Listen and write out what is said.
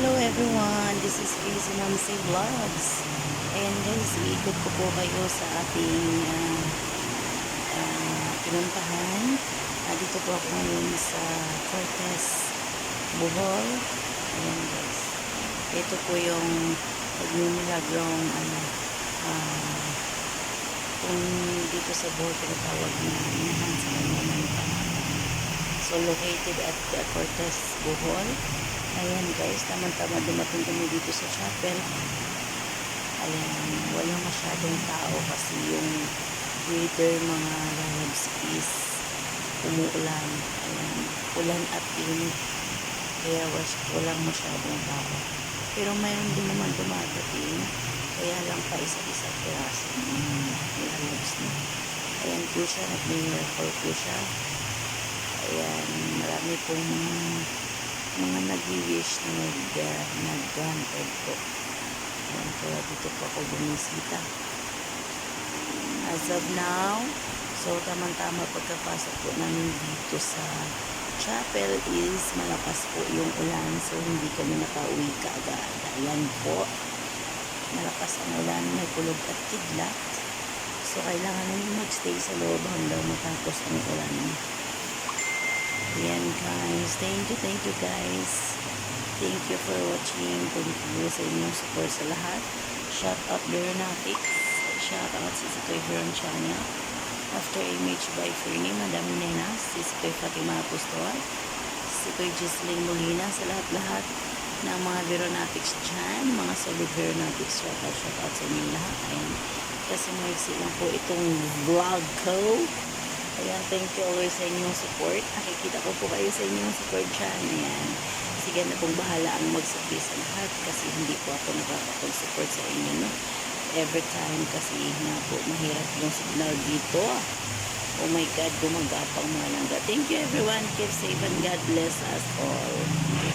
Hello everyone, this is Crazy Mamsi Vlogs. And guys, iikot ko po kayo sa ating pinuntahan. Dito po ako ngayon sa Cortez, Bohol. Ayan guys. Ito po yung pagmimilagrong kung dito sa Bohol tinatawag na inahan sa Manita. So located at Cortez, Bohol. Ayan guys, tamang-tama dumating kami dito sa chapel. Ayan, walang masyadong tao kasi yung weather mga lalabs is umuulan. Ayan, ulan at init. Kaya walang masyadong tao. Pero mayroon din naman dumadating. Kaya lang pa isa-isa piraso lalabs na. Ayan po siya, nag-miracle po siya. Ayan, marami pong mga nag-wish na nag-granted po. Ayan, kaya dito po ako bumisita. As of now, so tamang-tama pagkapasok po namin dito sa chapel is malakas po yung ulan, so hindi kami nakauwi kaagad. Ayan po, malakas ang ulan, may kulog at kidlat. So kailangan namin magstay sa loob hanggang matapos ang ulan. Ayan guys, thank you guys. Thank you for watching. Thank you sa inyong support sa lahat. Shout out Veronatics. Shout out si Sitoy Veron Channel. After image by Fernie, Madam Nena, si Sitoy Fatima Apostol, si Sitoy Gisling Molina, sa lahat-lahat ng mga Veronatics dyan, mga solid Veronatics. Shout out sa inyong lahat. Ayan. Kasi maiksi lang po itong vlog ko. Ayan, thank you always sa inyong support. Nakikita ko po kayo sa inyong support dyan. Ayan. Sige na pong bahala ang magsabi sa lahat kasi hindi po ako nakakapag-support sa inyo, no? Every time kasi nga po mahirap yung signal dito. Oh my God, gumagapang mga langga. Thank you everyone. Keep safe and God bless us all.